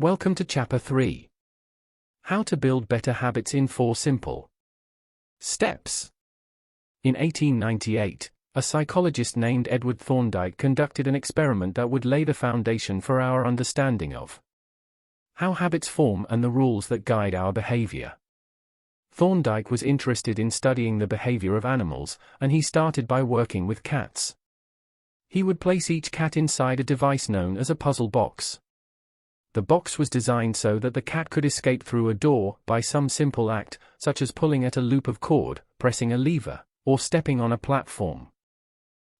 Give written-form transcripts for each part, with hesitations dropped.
Welcome to Chapter 3. How to build better habits in 4 simple steps. In 1898, a psychologist named Edward Thorndike conducted an experiment that would lay the foundation for our understanding of how habits form and the rules that guide our behavior. Thorndike was interested in studying the behavior of animals, and he started by working with cats. He would place each cat inside a device known as a puzzle box. The box was designed so that the cat could escape through a door by some simple act, such as pulling at a loop of cord, pressing a lever, or stepping on a platform.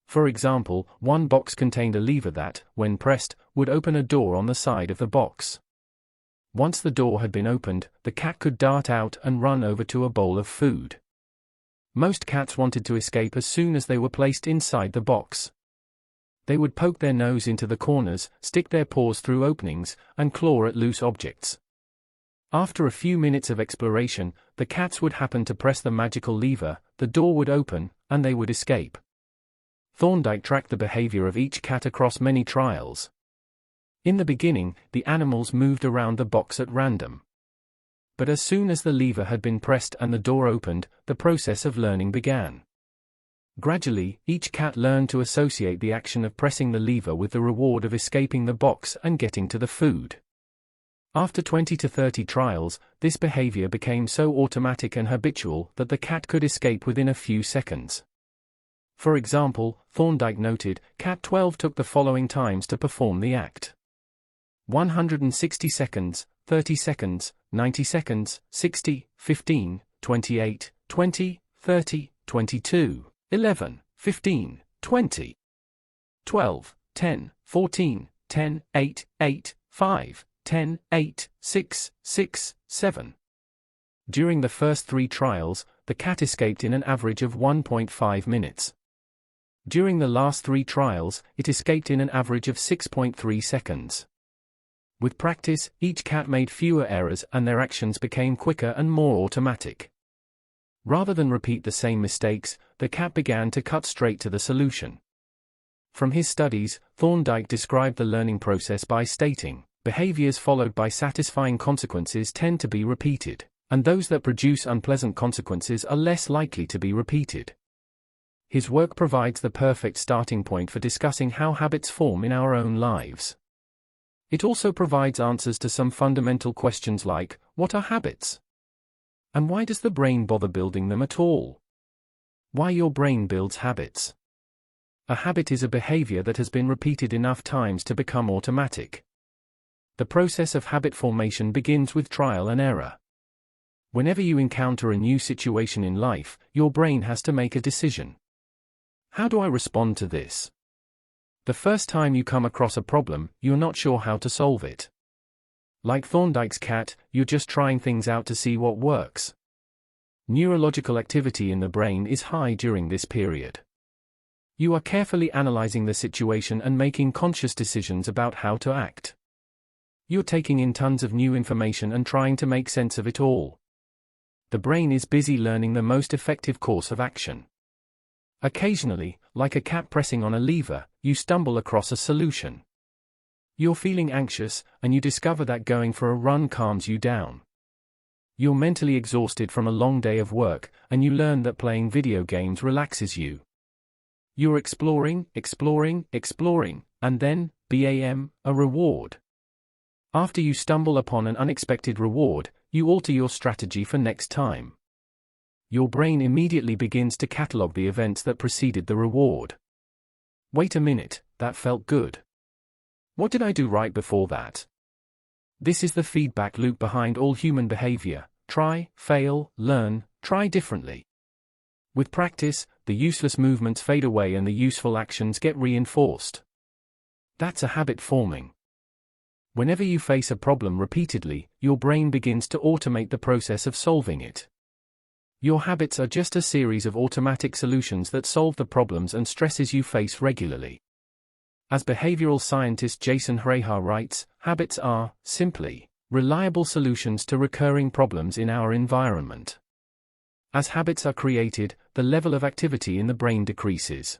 For example, one box contained a lever that, when pressed, would open a door on the side of the box. Once the door had been opened, the cat could dart out and run over to a bowl of food. Most cats wanted to escape as soon as they were placed inside the box. They would poke their nose into the corners, stick their paws through openings, and claw at loose objects. After a few minutes of exploration, the cats would happen to press the magical lever, the door would open, and they would escape. Thorndike tracked the behavior of each cat across many trials. In the beginning, the animals moved around the box at random. But as soon as the lever had been pressed and the door opened, the process of learning began. Gradually, each cat learned to associate the action of pressing the lever with the reward of escaping the box and getting to the food. After 20 to 30 trials, this behavior became so automatic and habitual that the cat could escape within a few seconds. For example, Thorndike noted, cat 12 took the following times to perform the act: 160 seconds, 30 seconds, 90 seconds, 60, 15, 28, 20, 30, 22. 11, 15, 20, 12, 10, 14, 10, 8, 8, 5, 10, 8, 6, 6, 7. During the first 3 trials, the cat escaped in an average of 1.5 minutes. During the last 3 trials, it escaped in an average of 6.3 seconds. With practice, each cat made fewer errors and their actions became quicker and more automatic. Rather than repeat the same mistakes, the cat began to cut straight to the solution. From his studies, Thorndike described the learning process by stating, behaviors followed by satisfying consequences tend to be repeated, and those that produce unpleasant consequences are less likely to be repeated. His work provides the perfect starting point for discussing how habits form in our own lives. It also provides answers to some fundamental questions like, what are habits? And why does the brain bother building them at all? Why your brain builds habits. A habit is a behavior that has been repeated enough times to become automatic. The process of habit formation begins with trial and error. Whenever you encounter a new situation in life, your brain has to make a decision. How do I respond to this? The first time you come across a problem, you're not sure how to solve it. Like Thorndike's cat, you're just trying things out to see what works. Neurological activity in the brain is high during this period. You are carefully analyzing the situation and making conscious decisions about how to act. You're taking in tons of new information and trying to make sense of it all. The brain is busy learning the most effective course of action. Occasionally, like a cat pressing on a lever, you stumble across a solution. You're feeling anxious, and you discover that going for a run calms you down. You're mentally exhausted from a long day of work, and you learn that playing video games relaxes you. You're exploring, and then, bam, a reward. After you stumble upon an unexpected reward, you alter your strategy for next time. Your brain immediately begins to catalog the events that preceded the reward. Wait a minute, that felt good. What did I do right before that? This is the feedback loop behind all human behavior: try, fail, learn, try differently. With practice, the useless movements fade away and the useful actions get reinforced. That's a habit forming. Whenever you face a problem repeatedly, your brain begins to automate the process of solving it. Your habits are just a series of automatic solutions that solve the problems and stresses you face regularly. As behavioral scientist Jason Hreha writes, habits are, simply, reliable solutions to recurring problems in our environment. As habits are created, the level of activity in the brain decreases.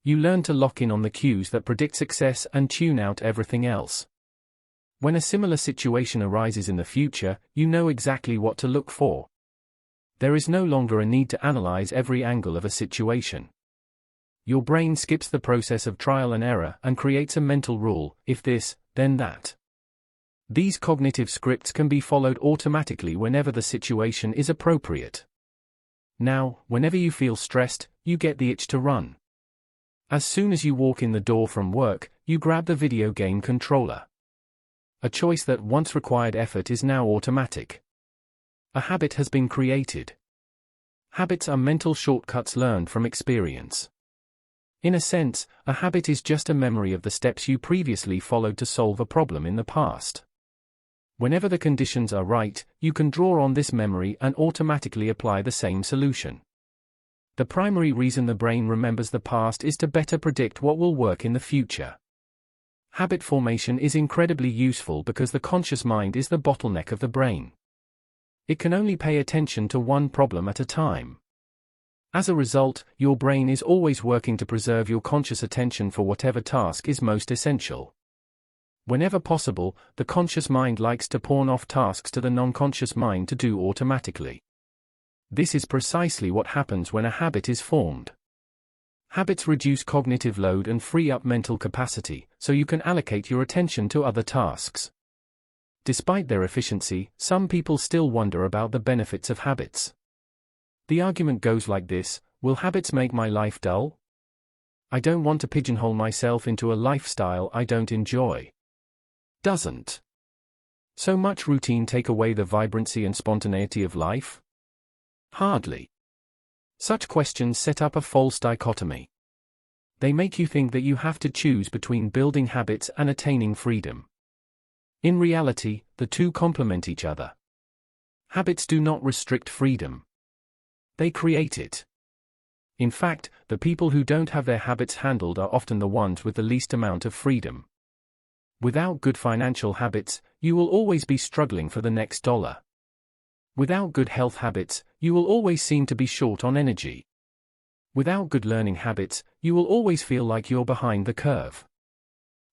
You learn to lock in on the cues that predict success and tune out everything else. When a similar situation arises in the future, you know exactly what to look for. There is no longer a need to analyze every angle of a situation. Your brain skips the process of trial and error and creates a mental rule: if this, then that. These cognitive scripts can be followed automatically whenever the situation is appropriate. Now, whenever you feel stressed, you get the itch to run. As soon as you walk in the door from work, you grab the video game controller. A choice that once required effort is now automatic. A habit has been created. Habits are mental shortcuts learned from experience. In a sense, a habit is just a memory of the steps you previously followed to solve a problem in the past. Whenever the conditions are right, you can draw on this memory and automatically apply the same solution. The primary reason the brain remembers the past is to better predict what will work in the future. Habit formation is incredibly useful because the conscious mind is the bottleneck of the brain. It can only pay attention to one problem at a time. As a result, your brain is always working to preserve your conscious attention for whatever task is most essential. Whenever possible, the conscious mind likes to pawn off tasks to the non-conscious mind to do automatically. This is precisely what happens when a habit is formed. Habits reduce cognitive load and free up mental capacity, so you can allocate your attention to other tasks. Despite their efficiency, some people still wonder about the benefits of habits. The argument goes like this: will habits make my life dull? I don't want to pigeonhole myself into a lifestyle I don't enjoy. Doesn't so much routine take away the vibrancy and spontaneity of life? Hardly. Such questions set up a false dichotomy. They make you think that you have to choose between building habits and attaining freedom. In reality, the two complement each other. Habits do not restrict freedom. They create it. In fact, the people who don't have their habits handled are often the ones with the least amount of freedom. Without good financial habits, you will always be struggling for the next dollar. Without good health habits, you will always seem to be short on energy. Without good learning habits, you will always feel like you're behind the curve.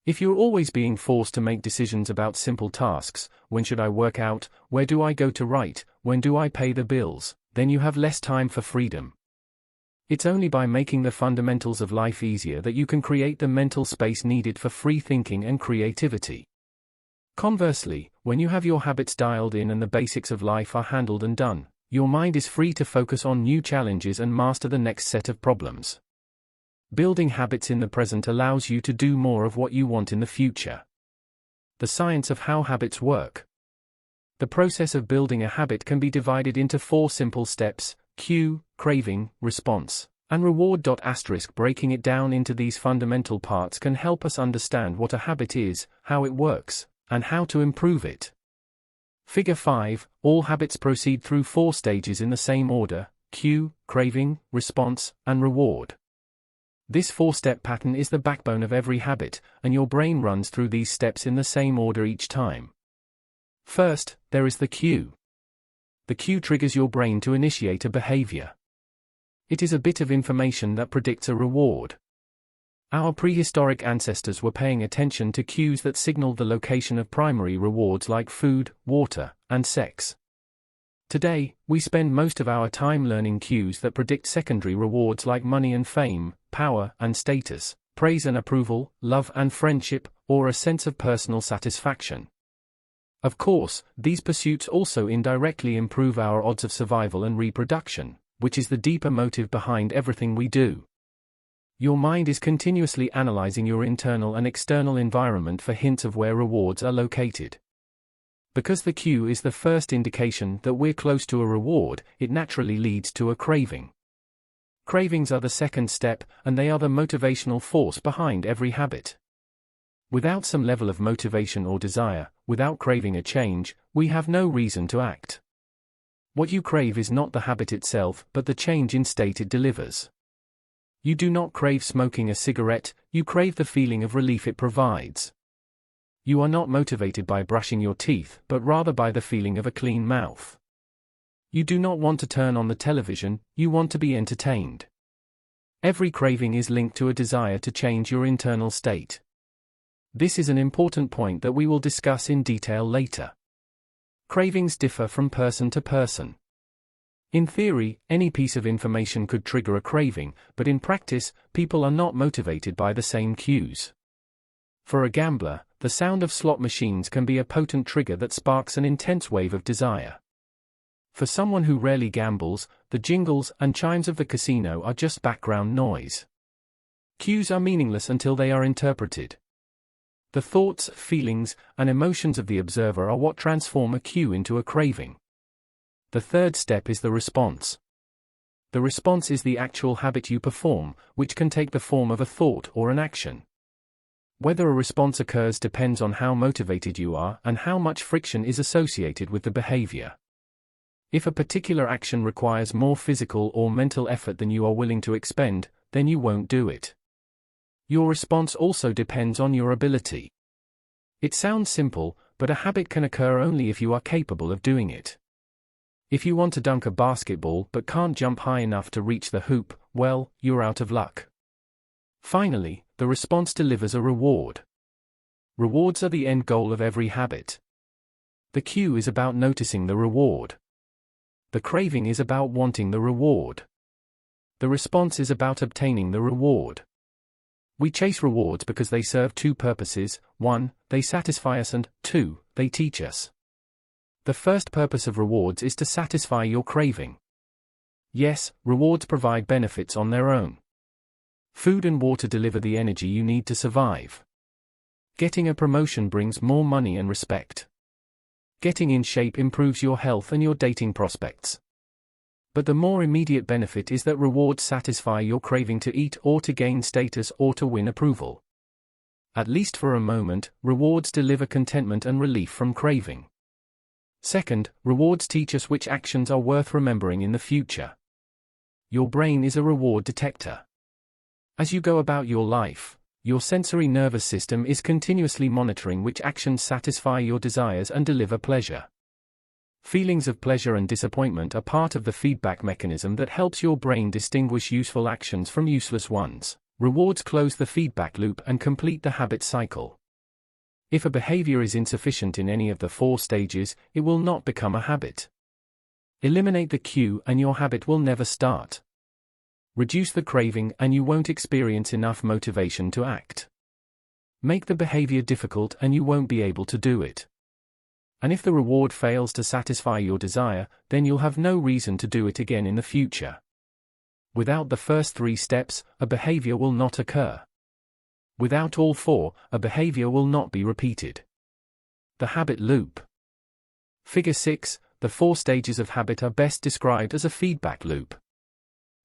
If you're always being forced to make decisions about simple tasks: when should I work out, where do I go to write, when do I pay the bills, then you have less time for freedom. It's only by making the fundamentals of life easier that you can create the mental space needed for free thinking and creativity. Conversely, when you have your habits dialed in and the basics of life are handled and done, your mind is free to focus on new challenges and master the next set of problems. Building habits in the present allows you to do more of what you want in the future. The science of how habits work. The process of building a habit can be divided into 4 simple steps: cue, craving, response, and reward. Breaking it down into these fundamental parts can help us understand what a habit is, how it works, and how to improve it. Figure 5, all habits proceed through 4 stages in the same order: cue, craving, response, and reward. This 4-step pattern is the backbone of every habit, and your brain runs through these steps in the same order each time. First, there is the cue. The cue triggers your brain to initiate a behavior. It is a bit of information that predicts a reward. Our prehistoric ancestors were paying attention to cues that signaled the location of primary rewards like food, water, and sex. Today, we spend most of our time learning cues that predict secondary rewards like money and fame, power and status, praise and approval, love and friendship, or a sense of personal satisfaction. Of course, these pursuits also indirectly improve our odds of survival and reproduction, which is the deeper motive behind everything we do. Your mind is continuously analyzing your internal and external environment for hints of where rewards are located. Because the cue is the first indication that we're close to a reward, it naturally leads to a craving. Cravings are the second step, and they are the motivational force behind every habit. Without some level of motivation or desire, without craving a change, we have no reason to act. What you crave is not the habit itself, but the change in state it delivers. You do not crave smoking a cigarette, you crave the feeling of relief it provides. You are not motivated by brushing your teeth, but rather by the feeling of a clean mouth. You do not want to turn on the television, you want to be entertained. Every craving is linked to a desire to change your internal state. This is an important point that we will discuss in detail later. Cravings differ from person to person. In theory, any piece of information could trigger a craving, but in practice, people are not motivated by the same cues. For a gambler, the sound of slot machines can be a potent trigger that sparks an intense wave of desire. For someone who rarely gambles, the jingles and chimes of the casino are just background noise. Cues are meaningless until they are interpreted. The thoughts, feelings, and emotions of the observer are what transform a cue into a craving. The third step is the response. The response is the actual habit you perform, which can take the form of a thought or an action. Whether a response occurs depends on how motivated you are and how much friction is associated with the behavior. If a particular action requires more physical or mental effort than you are willing to expend, then you won't do it. Your response also depends on your ability. It sounds simple, but a habit can occur only if you are capable of doing it. If you want to dunk a basketball but can't jump high enough to reach the hoop, well, you're out of luck. Finally, the response delivers a reward. Rewards are the end goal of every habit. The cue is about noticing the reward. The craving is about wanting the reward. The response is about obtaining the reward. We chase rewards because they serve two purposes: 1, they satisfy us, and 2, they teach us. The first purpose of rewards is to satisfy your craving. Yes, rewards provide benefits on their own. Food and water deliver the energy you need to survive. Getting a promotion brings more money and respect. Getting in shape improves your health and your dating prospects. But the more immediate benefit is that rewards satisfy your craving to eat or to gain status or to win approval. At least for a moment, rewards deliver contentment and relief from craving. Second, rewards teach us which actions are worth remembering in the future. Your brain is a reward detector. As you go about your life, your sensory nervous system is continuously monitoring which actions satisfy your desires and deliver pleasure. Feelings of pleasure and disappointment are part of the feedback mechanism that helps your brain distinguish useful actions from useless ones. Rewards close the feedback loop and complete the habit cycle. If a behavior is insufficient in any of the 4 stages, it will not become a habit. Eliminate the cue and your habit will never start. Reduce the craving and you won't experience enough motivation to act. Make the behavior difficult and you won't be able to do it. And if the reward fails to satisfy your desire, then you'll have no reason to do it again in the future. Without the first 3 steps, a behavior will not occur. Without all 4, a behavior will not be repeated. The habit loop. Figure 6, the 4 stages of habit are best described as a feedback loop.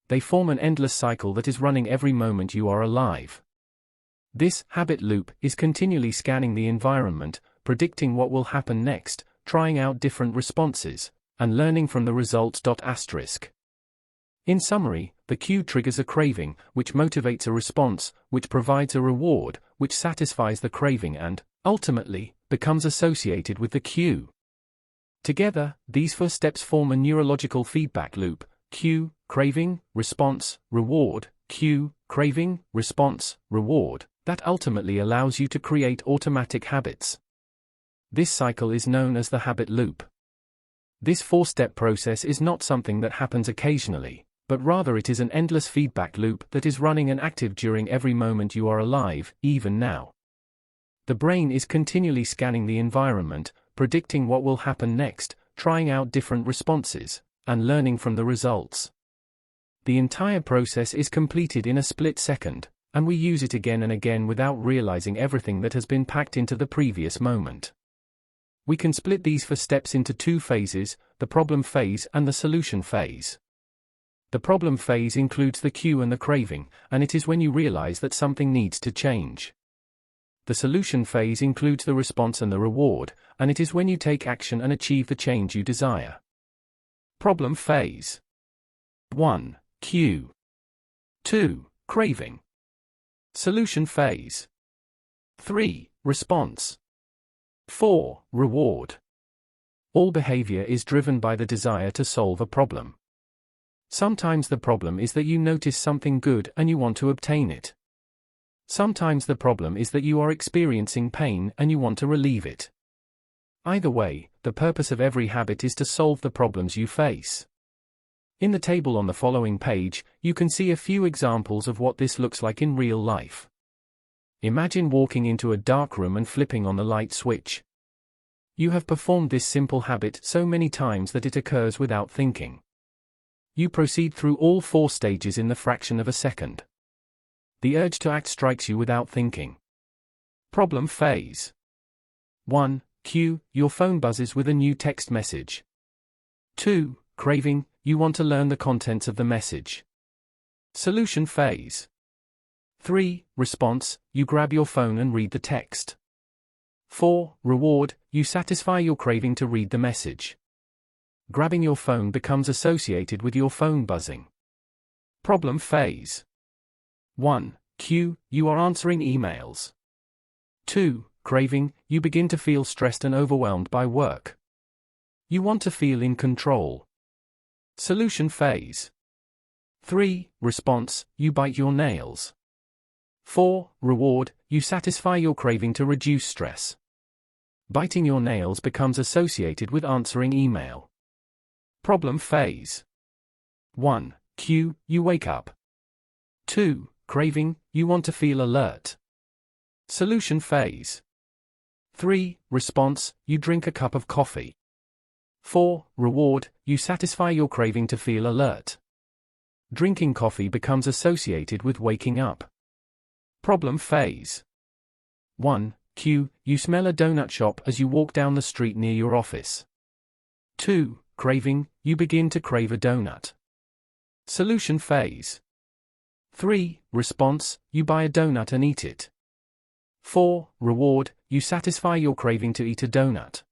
They form an endless cycle that is running every moment you are alive. This habit loop is continually scanning the environment, predicting what will happen next, trying out different responses, and learning from the results. In summary, the cue triggers a craving, which motivates a response, which provides a reward, which satisfies the craving and, ultimately, becomes associated with the cue. Together, these 4 steps form a neurological feedback loop: cue, craving, response, reward, cue, craving, response, reward, that ultimately allows you to create automatic habits. This cycle is known as the habit loop. This 4-step process is not something that happens occasionally, but rather it is an endless feedback loop that is running and active during every moment you are alive, even now. The brain is continually scanning the environment, predicting what will happen next, trying out different responses, and learning from the results. The entire process is completed in a split second, and we use it again and again without realizing everything that has been packed into the previous moment. We can split these 4 steps into 2 phases, the problem phase and the solution phase. The problem phase includes the cue and the craving, and it is when you realize that something needs to change. The solution phase includes the response and the reward, and it is when you take action and achieve the change you desire. Problem phase. 1. Cue. 2. Craving. Solution phase. 3. Response. 4. Reward. All behavior is driven by the desire to solve a problem. Sometimes the problem is that you notice something good and you want to obtain it. Sometimes the problem is that you are experiencing pain and you want to relieve it. Either way, the purpose of every habit is to solve the problems you face. In the table on the following page, you can see a few examples of what this looks like in real life. Imagine walking into a dark room and flipping on the light switch. You have performed this simple habit so many times that it occurs without thinking. You proceed through all 4 stages in the fraction of a second. The urge to act strikes you without thinking. Problem phase. 1. Cue, your phone buzzes with a new text message. 2. Craving, you want to learn the contents of the message. Solution phase. 3. Response, you grab your phone and read the text. 4. Reward, you satisfy your craving to read the message. Grabbing your phone becomes associated with your phone buzzing. Problem phase. 1. Cue, you are answering emails. 2. Craving, you begin to feel stressed and overwhelmed by work. You want to feel in control. Solution phase. 3. Response, you bite your nails. 4. Reward, you satisfy your craving to reduce stress. Biting your nails becomes associated with answering email. Problem phase. 1. Cue, you wake up. 2. Craving, you want to feel alert. Solution phase. 3. Response, you drink a cup of coffee. 4. Reward, you satisfy your craving to feel alert. Drinking coffee becomes associated with waking up. Problem phase. 1. Cue, you smell a donut shop as you walk down the street near your office. 2. Craving, you begin to crave a donut. Solution phase. 3. Response, you buy a donut and eat it. 4. Reward, you satisfy your craving to eat a donut.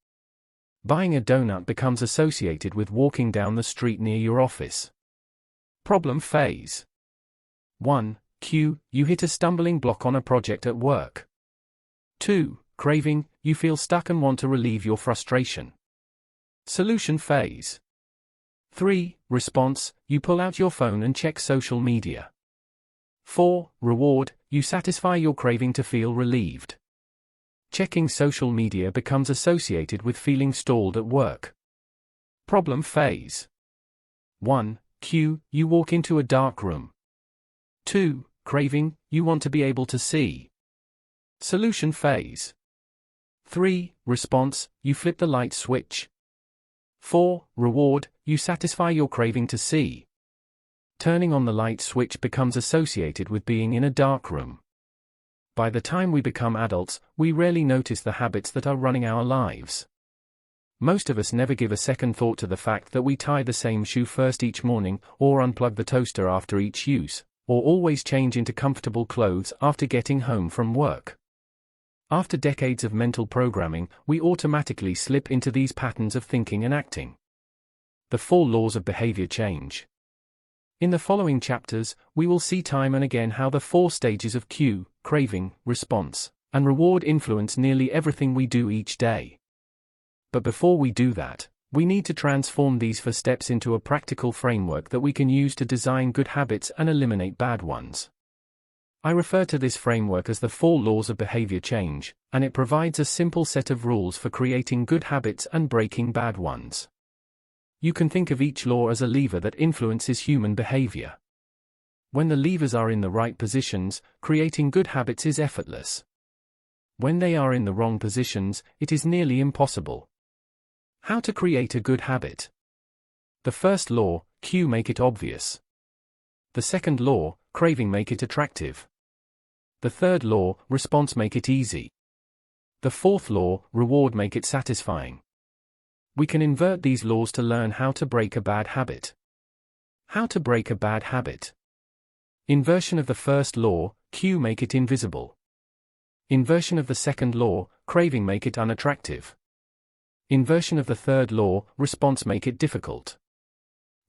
Buying a donut becomes associated with walking down the street near your office. Problem phase. 1. Cue, you hit a stumbling block on a project at work. 2. Craving, you feel stuck and want to relieve your frustration. Solution phase. 3. Response, you pull out your phone and check social media. 4. Reward, you satisfy your craving to feel relieved. Checking social media becomes associated with feeling stalled at work. Problem phase. 1. Cue, you walk into a dark room. 2. Craving, you want to be able to see. Solution phase. 3. Response, you flip the light switch. 4. Reward, you satisfy your craving to see. Turning on the light switch becomes associated with being in a dark room. By the time we become adults, we rarely notice the habits that are running our lives. Most of us never give a second thought to the fact that we tie the same shoe first each morning, or unplug the toaster after each use, or always change into comfortable clothes after getting home from work. After decades of mental programming, we automatically slip into these patterns of thinking and acting. The 4 laws of behavior change. In the following chapters, we will see time and again how the 4 stages of cue, craving, response, and reward influence nearly everything we do each day. But before we do that, we need to transform these 4 steps into a practical framework that we can use to design good habits and eliminate bad ones. I refer to this framework as the 4 laws of behavior change, and it provides a simple set of rules for creating good habits and breaking bad ones. You can think of each law as a lever that influences human behavior. When the levers are in the right positions, creating good habits is effortless. When they are in the wrong positions, it is nearly impossible. How to create a good habit? The first law, cue, make it obvious. The second law, craving, make it attractive. The third law, response, make it easy. The fourth law, reward, make it satisfying. We can invert these laws to learn how to break a bad habit. How to break a bad habit. Inversion of the first law, cue, make it invisible. Inversion of the second law, craving, make it unattractive. Inversion of the third law, response, make it difficult.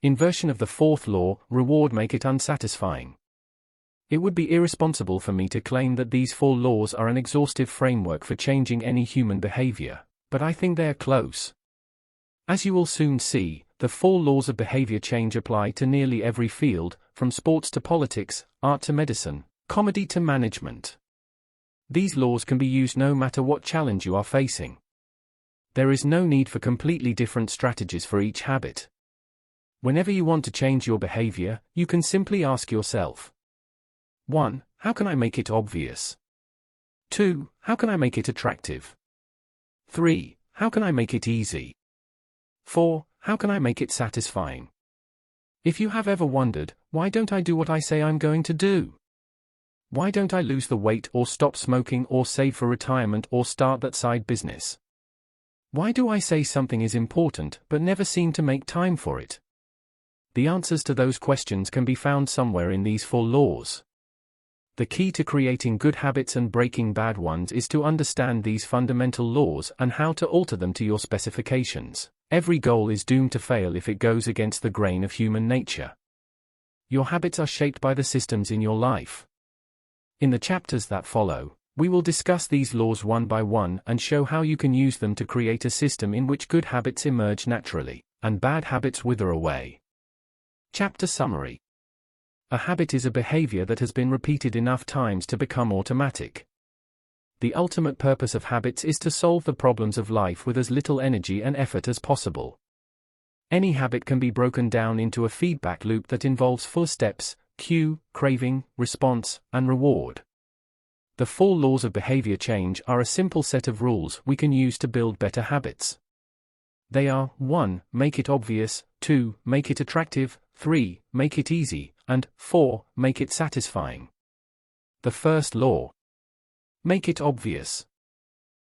Inversion of the fourth law, reward, make it unsatisfying. It would be irresponsible for me to claim that these 4 laws are an exhaustive framework for changing any human behavior, but I think they are close. As you will soon see, the 4 laws of behavior change apply to nearly every field, from sports to politics, art to medicine, Comedy to management. These laws can be used no matter what challenge you are facing. There is no need for completely different strategies for each habit. Whenever you want to change your behavior, you can simply ask yourself: 1. How can I make it obvious? 2. How can I make it attractive? 3. How can I make it easy? 4. How can I make it satisfying? If you have ever wondered, why don't I do what I say I'm going to do? Why don't I lose the weight or stop smoking or save for retirement or start that side business? Why do I say something is important but never seem to make time for it? The answers to those questions can be found somewhere in these 4 laws. The key to creating good habits and breaking bad ones is to understand these fundamental laws and how to alter them to your specifications. Every goal is doomed to fail if it goes against the grain of human nature. Your habits are shaped by the systems in your life. In the chapters that follow, we will discuss these laws one by one and show how you can use them to create a system in which good habits emerge naturally, and bad habits wither away. Chapter Summary. A habit is a behavior that has been repeated enough times to become automatic. The ultimate purpose of habits is to solve the problems of life with as little energy and effort as possible. Any habit can be broken down into a feedback loop that involves 4 steps: cue, craving, response, and reward. The 4 laws of behavior change are a simple set of rules we can use to build better habits. They are: 1. Make it obvious, 2. Make it attractive, 3. Make it easy, and 4. Make it satisfying. The first law. Make it obvious.